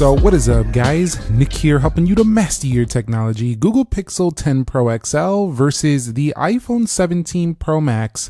So what is up, guys? Nick here, helping you to master your technology. Google Pixel 10 Pro XL versus the iPhone 17 Pro Max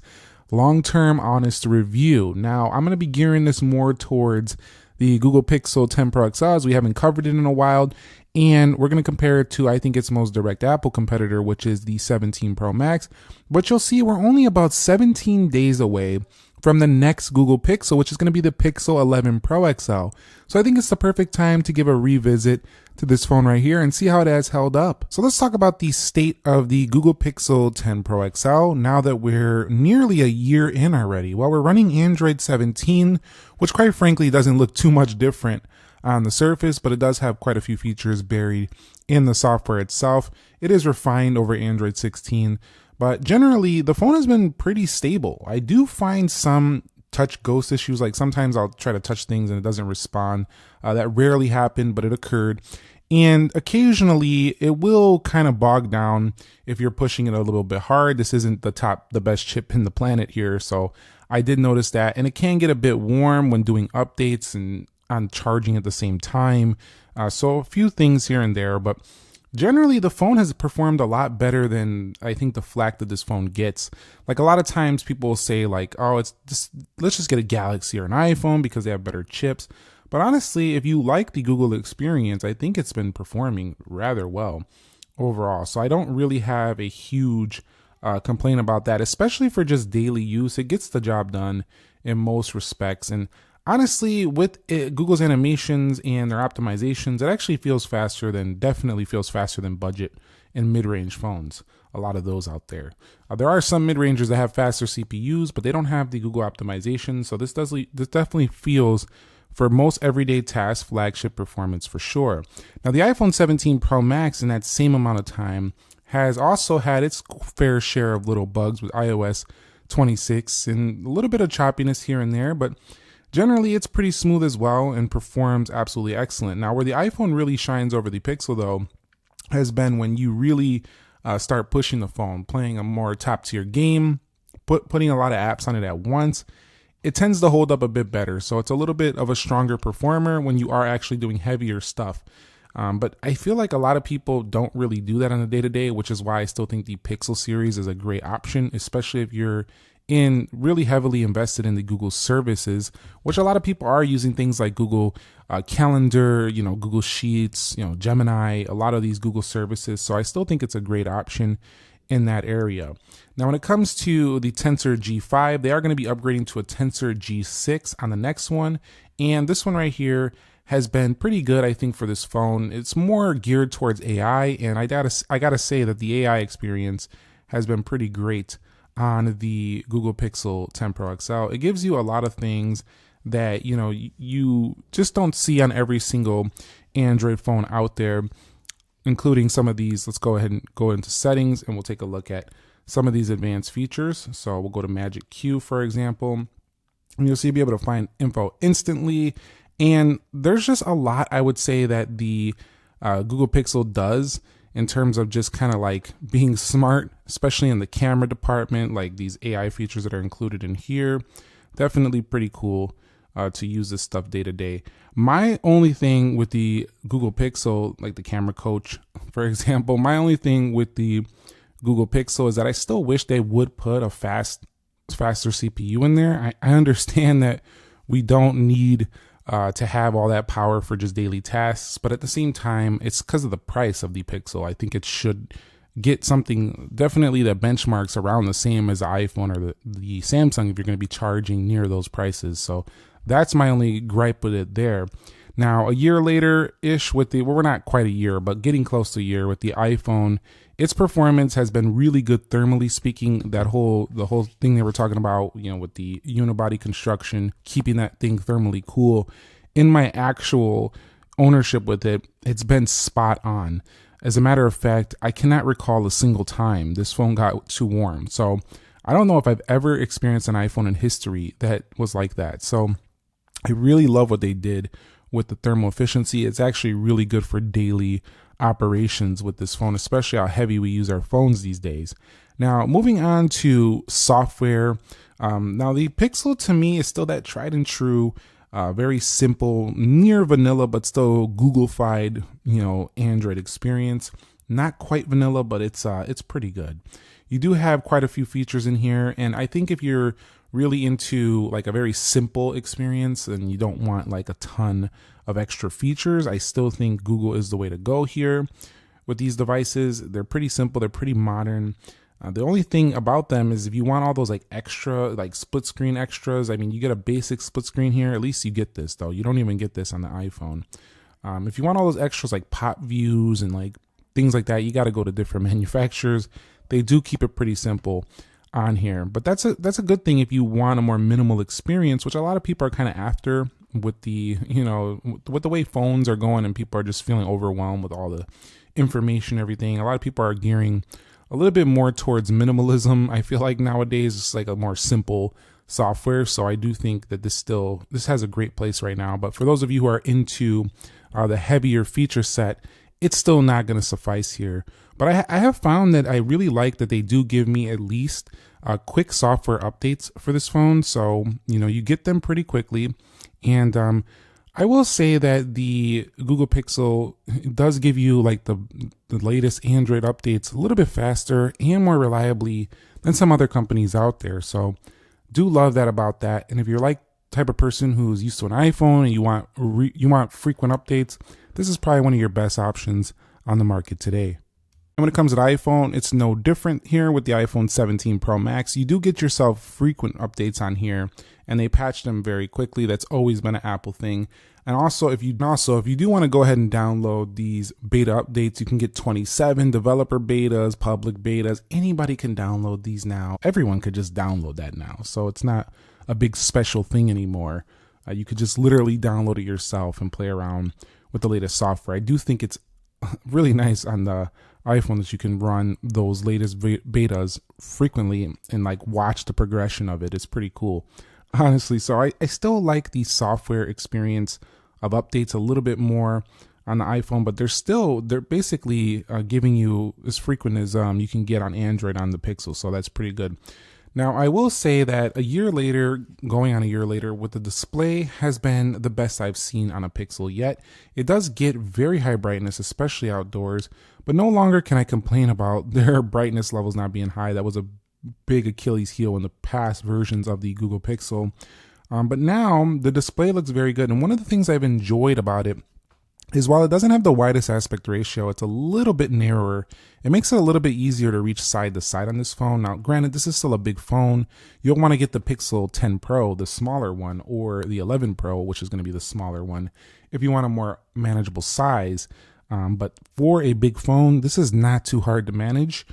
long-term honest review. Now, I'm going to be gearing this more towards the Google Pixel 10 Pro XL, as we haven't covered it in a while, and we're going to compare it to, I think, its most direct Apple competitor, which is the 17 Pro Max. But you'll see we're only about 17 days away from the next Google Pixel, which is going to be the Pixel 11 Pro XL. So I think it's the perfect time to give a revisit to this phone right here and see how it has held up. So let's talk about the state of the Google Pixel 10 Pro XL now that we're nearly a year in already. Well, we're running Android 17, which quite frankly doesn't look too much different on the surface, but it does have quite a few features buried in the software itself. It is refined over Android 16. But generally, the phone has been pretty stable. I do find some touch ghost issues, like sometimes I'll try to touch things and it doesn't respond. That rarely happened, but it occurred. And occasionally, it will kind of bog down if you're pushing it a little bit hard. This isn't the best chip in the planet here, so I did notice that. And it can get a bit warm when doing updates and on charging at the same time. So a few things here and there, but generally, the phone has performed a lot better than I think the flack that this phone gets. Like a lot of times people will say like, oh, let's just get a Galaxy or an iPhone because they have better chips. But honestly, if you like the Google experience, I think it's been performing rather well overall. So I don't really have a huge complaint about that, especially for just daily use. It gets the job done in most respects. And honestly, with Google's animations and their optimizations, it actually definitely feels faster than budget and mid-range phones. A lot of those out there. There are some mid-rangers that have faster CPUs, but they don't have the Google optimization. So this definitely feels, for most everyday tasks, flagship performance for sure. Now, the iPhone 17 Pro Max in that same amount of time has also had its fair share of little bugs with iOS 26 and a little bit of choppiness here and there, but generally, it's pretty smooth as well and performs absolutely excellent. Now, where the iPhone really shines over the Pixel, though, has been when you really start pushing the phone, playing a more top-tier game, putting a lot of apps on it at once. It tends to hold up a bit better, so it's a little bit of a stronger performer when you are actually doing heavier stuff. But I feel like a lot of people don't really do that on a day-to-day, which is why I still think the Pixel series is a great option, especially if you're really heavily invested in the Google services, which a lot of people are using things like Google Calendar, Google Sheets, Gemini, a lot of these Google services. So I still think it's a great option in that area. Now, when it comes to the Tensor G5, they are going to be upgrading to a Tensor G6 on the next one. And this one right here has been pretty good, I think, for this phone. It's more geared towards AI, and I gotta say that the AI experience has been pretty great on the Google Pixel 10 Pro XL. It gives you a lot of things that you just don't see on every single Android phone out there, including some of these. Let's go ahead and go into settings and we'll take a look at some of these advanced features. So we'll go to Magic Queue, for example, and you'll see you'll be able to find info instantly. And there's just a lot, I would say, that the Google Pixel does in terms of just kind of like being smart, especially in the camera department, like these AI features that are included in here. Definitely pretty cool to use this stuff day to day. My only thing with the Google Pixel, like the camera coach, for example, my only thing with the Google Pixel is that I still wish they would put a faster CPU in there. I understand that we don't need to have all that power for just daily tasks, but at the same time, it's because of the price of the Pixel. I think it should get something definitely that benchmarks around the same as the iPhone or the Samsung if you're going to be charging near those prices. So that's my only gripe with it there. Now, a year later-ish we're not quite a year, but getting close to a year with the iPhone, its performance has been really good thermally speaking. The whole thing they were talking about, with the unibody construction, keeping that thing thermally cool. In my actual ownership with it, it's been spot on. As a matter of fact, I cannot recall a single time this phone got too warm. So I don't know if I've ever experienced an iPhone in history that was like that. So I really love what they did with the thermal efficiency. It's actually really good for daily operations with this phone, especially how heavy we use our phones these days. Now, moving on to software. Now, the Pixel to me is still that tried and true Very simple, near vanilla, but still Google-fied, Android experience. Not quite vanilla, but it's pretty good. You do have quite a few features in here, and I think if you're really into like a very simple experience and you don't want like a ton of extra features, I still think Google is the way to go here with these devices. They're pretty simple, they're pretty modern. The only thing about them is if you want all those like extra, like split screen extras, I mean, you get a basic split screen here. At least you get this though. You don't even get this on the iPhone. If you want all those extras like pop views and like things like that, you got to go to different manufacturers. They do keep it pretty simple on here, but that's a good thing if you want a more minimal experience, which a lot of people are kind of after with the, with the way phones are going, and people are just feeling overwhelmed with all the information, everything. A lot of people are gearing a little bit more towards minimalism. I feel like nowadays it's like a more simple software. So I do think that this has a great place right now. But for those of you who are into the heavier feature set, it's still not going to suffice here. But I have found that I really like that they do give me at least quick software updates for this phone. So, you get them pretty quickly. And I will say that the Google Pixel does give you like the latest Android updates a little bit faster and more reliably than some other companies out there. So do love that about that. And if you're like type of person who's used to an iPhone and you want frequent updates, this is probably one of your best options on the market today. And when it comes to the iPhone, it's no different here with the iPhone 17 Pro Max. You do get yourself frequent updates on here, and they patch them very quickly. That's always been an Apple thing. And also, if you do want to go ahead and download these beta updates, you can get 27 developer betas, public betas. Anybody can download these now. Everyone could just download that now. So it's not a big special thing anymore. You could just literally download it yourself and play around with the latest software. I do think it's really nice on the iPhone that you can run those latest betas frequently and like watch the progression of it. It's pretty cool, honestly. So I still like the software experience of updates a little bit more on the iPhone, but they're basically giving you as frequent as you can get on Android on the Pixel. So that's pretty good. Now, I will say that going on a year later, with the display has been the best I've seen on a Pixel yet. It does get very high brightness, especially outdoors, but no longer can I complain about their brightness levels not being high. That was a big Achilles heel in the past versions of the Google Pixel. But now the display looks very good. And one of the things I've enjoyed about it is while it doesn't have the widest aspect ratio, it's a little bit narrower. It makes it a little bit easier to reach side to side on this phone. Now, granted, this is still a big phone. You'll want to get the Pixel 10 Pro, the smaller one, or the 11 Pro, which is going to be the smaller one, if you want a more manageable size. But for a big phone, this is not too hard to manage,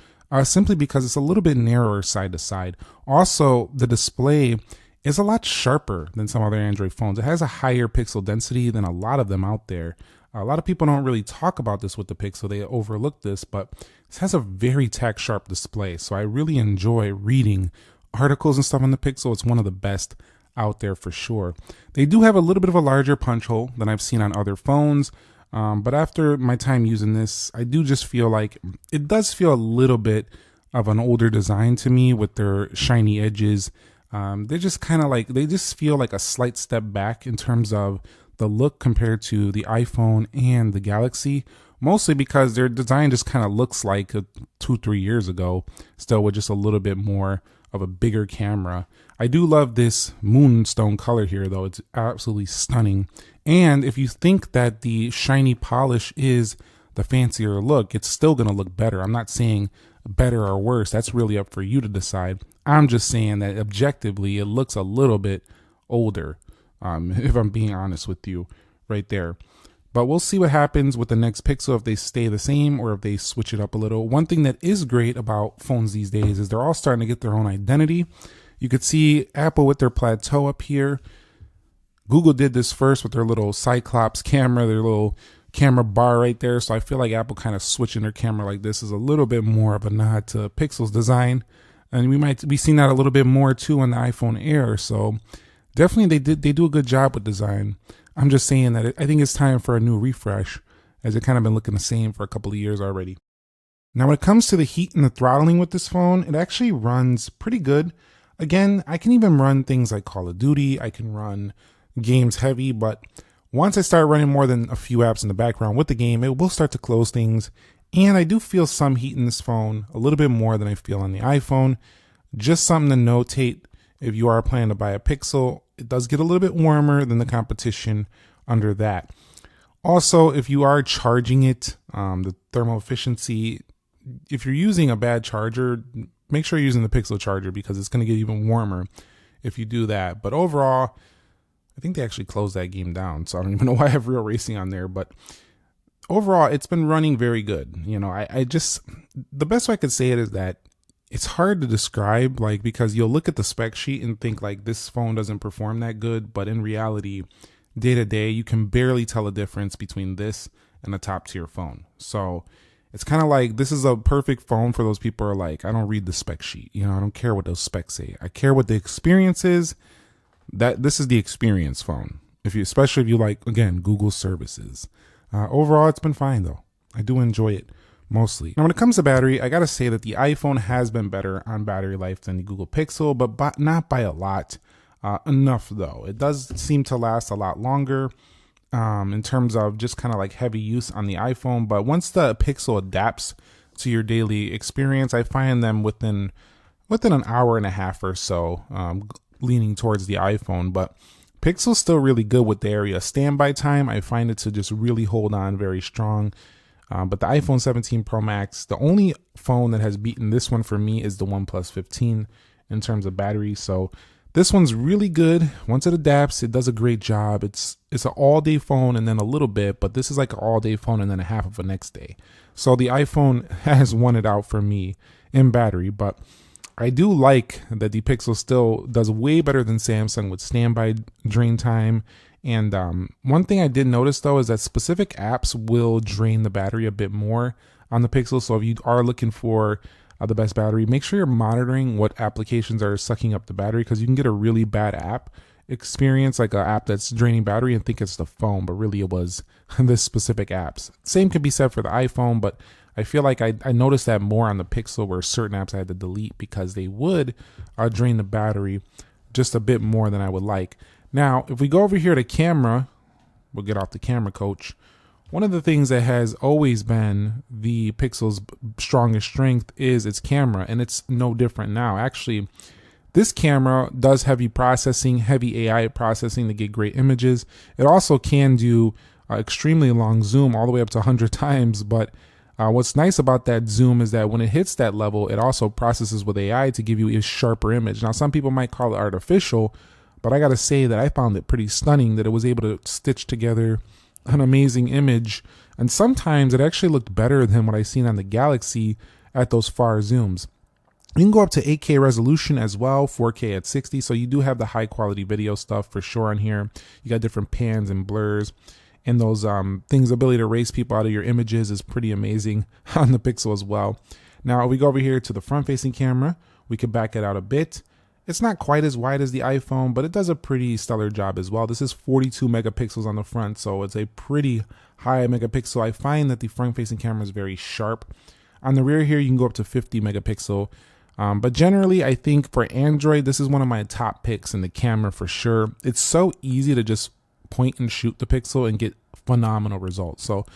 simply because it's a little bit narrower side to side. Also, the display is a lot sharper than some other Android phones. It has a higher pixel density than a lot of them out there. A lot of people don't really talk about this with the Pixel. They overlook this, but this has a very tack sharp display. So I really enjoy reading articles and stuff on the Pixel. It's one of the best out there for sure. They do have a little bit of a larger punch hole than I've seen on other phones. But after my time using this, I do just feel like it does feel a little bit of an older design to me with their shiny edges. They just feel like a slight step back in terms of the look compared to the iPhone and the Galaxy, mostly because their design just kind of looks like 2-3 years ago, still with just a little bit more of a bigger camera. I do love this moonstone color here though. It's absolutely stunning. And if you think that the shiny polish is the fancier look, it's still going to look better. I'm not saying better or worse. That's really up for you to decide. I'm just saying that objectively it looks a little bit older. If I'm being honest with you right there. But we'll see what happens with the next Pixel, if they stay the same or if they switch it up a little. One thing that is great about phones these days is they're all starting to get their own identity. You could see Apple with their plateau up here. Google did this first with their little Cyclops camera, their little camera bar right there. So I feel like Apple kind of switching their camera like this is a little bit more of a nod to Pixel's design. And we might be seeing that a little bit more too on the iPhone Air. So definitely they do a good job with design. I'm just saying that I think it's time for a new refresh, as it kind of been looking the same for a couple of years already. Now, when it comes to the heat and the throttling with this phone, it actually runs pretty good. Again, I can even run things like Call of Duty. I can run games heavy, but once I start running more than a few apps in the background with the game, it will start to close things. And I do feel some heat in this phone, a little bit more than I feel on the iPhone. Just something to notate if you are planning to buy a Pixel, it does get a little bit warmer than the competition under that. Also, if you are charging it, the thermal efficiency, if you're using a bad charger, make sure you're using the Pixel charger because it's going to get even warmer if you do that. But overall, I think they actually closed that game down, so I don't even know why I have Real Racing on there. But overall, it's been running very good. I just, the best way I could say it is that it's hard to describe, like, because you'll look at the spec sheet and think like this phone doesn't perform that good, but in reality, day to day, you can barely tell a difference between this and a top tier phone. So it's kind of like this is a perfect phone for those people who are like, I don't read the spec sheet. I don't care what those specs say. I care what the experience is. That this is the experience phone. Especially if you like, again, Google services. Overall, it's been fine though. I do enjoy it mostly. Now, when it comes to battery, I gotta say that the iPhone has been better on battery life than the Google Pixel, but not by a lot. Enough though. It does seem to last a lot longer in terms of just kind of like heavy use on the iPhone. But once the Pixel adapts to your daily experience, I find them within an hour and a half or so, leaning towards the iPhone. But Pixel's still really good with the area standby time. I find it to just really hold on very strong. But the iPhone 17 Pro Max, the only phone that has beaten this one for me is the OnePlus 15 in terms of battery. So this one's really good. Once it adapts, it does a great job. It's an all-day phone and then a little bit, but this is like an all-day phone and then a half of a next day. So the iPhone has won it out for me in battery, but I do like that the Pixel still does way better than Samsung with standby drain time. And one thing I did notice though is that specific apps will drain the battery a bit more on the Pixel. So if you are looking for the best battery, make sure you're monitoring what applications are sucking up the battery, because you can get a really bad app experience, like an app that's draining battery, and think it's the phone, but really it was this specific apps. Same can be said for the iPhone, but I feel like I noticed that more on the Pixel, where certain apps I had to delete because they would drain the battery just a bit more than I would like. Now, if we go over here to camera, we'll get off the camera coach. One of the things that has always been the Pixel's strongest strength is its camera, and it's no different now. Actually, this camera does heavy processing, heavy AI processing to get great images. It also can do extremely long zoom, all the way up to 100 times, but what's nice about that zoom is that when it hits that level, it also processes with AI to give you a sharper image. Now, some people might call it artificial, but I gotta say that I found it pretty stunning that it was able to stitch together an amazing image. And sometimes it actually looked better than what I seen on the Galaxy at those far zooms. You can go up to 8K resolution as well, 4K at 60. So you do have the high quality video stuff for sure on here. You got different pans and blurs. And those things, ability to erase people out of your images is pretty amazing on the Pixel as well. Now we go over here to the front facing camera. We could back it out a bit. It's not quite as wide as the iPhone, but it does a pretty stellar job as well. This is 42 megapixels on the front, so it's a pretty high megapixel. I find that the front facing camera is very sharp. On the rear here, you can go up to 50 megapixel. But generally, I think for Android, this is one of my top picks in the camera for sure. It's so easy to just point and shoot the Pixel and get phenomenal results. So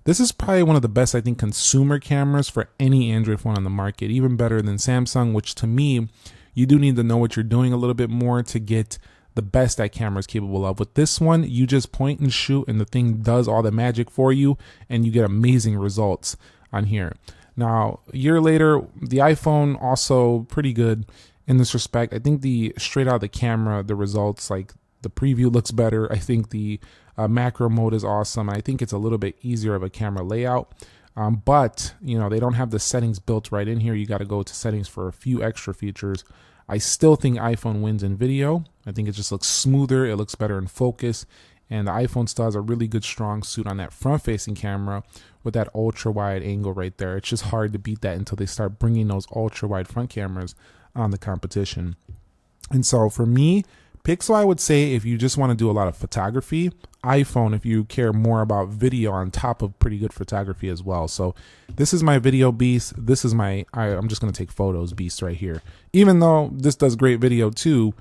this is probably one of the best, I think, consumer cameras for any Android phone on the market, even better than Samsung, which to me, you do need to know what you're doing a little bit more to get the best that camera is capable of. With this one, you just point and shoot and the thing does all the magic for you and you get amazing results on here. Now, a year later, the iPhone also pretty good in this respect. I think the straight out of the camera, the results, like the preview looks better. I think the macro mode is awesome. I think it's a little bit easier of a camera layout. But they don't have the settings built right in here. You got to go to settings for a few extra features. I still think iPhone wins in video. I think it just looks smoother. It looks better in focus. And the iPhone still has a really good strong suit on that front facing camera with that ultra wide angle right there. It's just hard to beat that until they start bringing those ultra wide front cameras on the competition. And so for me, Pixel, I would say if you just want to do a lot of photography, iPhone if you care more about video on top of pretty good photography as well. So this is my video beast. This is my, I'm just going to take photos beast right here. Even though this does great video too,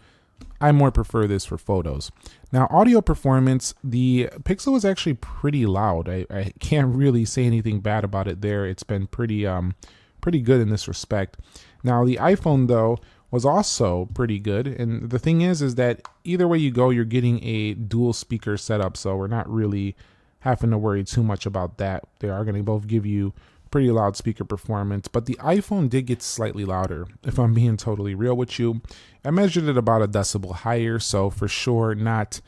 I more prefer this for photos. Now, audio performance, the Pixel is actually pretty loud. I can't really say anything bad about it there. It's been pretty good in this respect. Now, the iPhone, though, was also pretty good. And the thing is that either way you go, you're getting a dual speaker setup. So we're not really having to worry too much about that. They are going to both give you pretty loud speaker performance, but the iPhone did get slightly louder, if I'm being totally real with you. I measured it about a decibel higher, so for sure not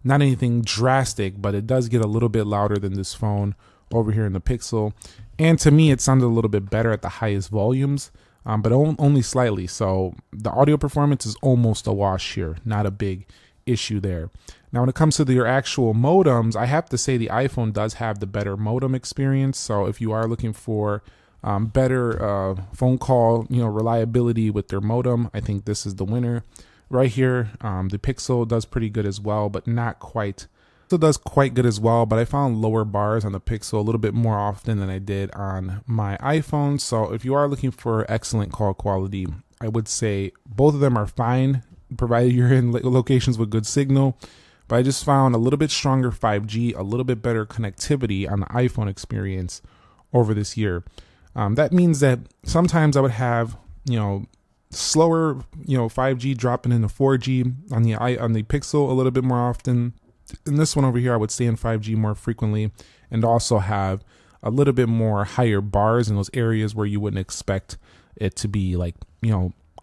anything drastic, but it does get a little bit louder than this phone over here in the Pixel. And to me, it sounded a little bit better at the highest volumes, but only slightly. So the audio performance is almost a wash here, not a big issue there. Now, when it comes to your actual modems, I have to say the iPhone does have the better modem experience. So if you are looking for better phone call, reliability with their modem, I think this is the winner right here. The Pixel does pretty good as well, but not quite. It does quite good as well, but I found lower bars on the Pixel a little bit more often than I did on my iPhone. So if you are looking for excellent call quality, I would say both of them are fine, provided you're in locations with good signal. But I just found a little bit stronger 5G, a little bit better connectivity on the iPhone experience over this year. That means that sometimes I would have, slower, 5G dropping into 4G on the Pixel a little bit more often. In this one over here, I would stay in 5G more frequently and also have a little bit more higher bars in those areas where you wouldn't expect it to be, like,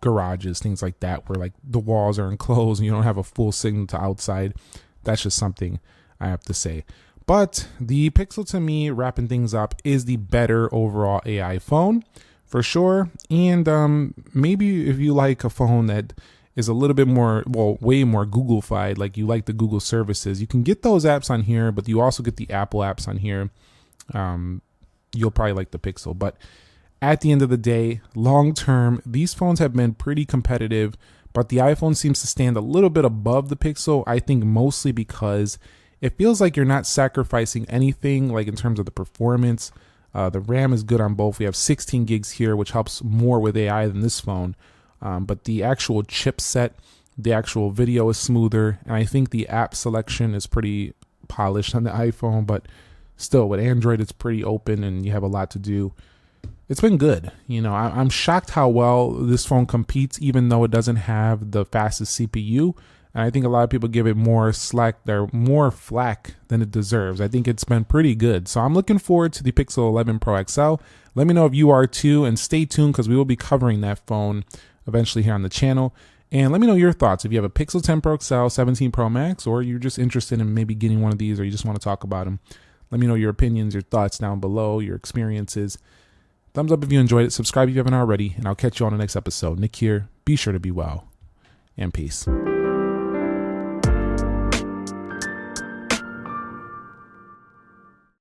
garages, things like that, where like the walls are enclosed and you don't have a full signal to outside. That's just something I have to say. But the Pixel, to me, wrapping things up, is the better overall AI phone for sure. And maybe if you like a phone that is a little bit more, way more Google-fied, like you like the Google services, you can get those apps on here, but you also get the Apple apps on here. You'll probably like the Pixel, but at the end of the day, long term, these phones have been pretty competitive, but the iPhone seems to stand a little bit above the Pixel. I think mostly because it feels like you're not sacrificing anything, like in terms of the performance. The RAM is good on both. We have 16 gigs here, which helps more with AI than this phone. But the actual chipset, the actual video is smoother, and I think the app selection is pretty polished on the iPhone, but still with Android, it's pretty open and you have a lot to do. It's been good. I'm shocked how well this phone competes, even though it doesn't have the fastest CPU. And I think a lot of people give it more flack than it deserves. I think it's been pretty good. So I'm looking forward to the Pixel 11 Pro XL. Let me know if you are too, and stay tuned because we will be covering that phone eventually here on the channel. And let me know your thoughts if you have a Pixel 10 Pro XL, 17 Pro Max, or you're just interested in maybe getting one of these, or you just want to talk about them. Let me know your opinions, your thoughts down below, your experiences. Thumbs up if you enjoyed it. Subscribe if you haven't already. And I'll catch you on the next episode. Nick here. Be sure to be well. And peace.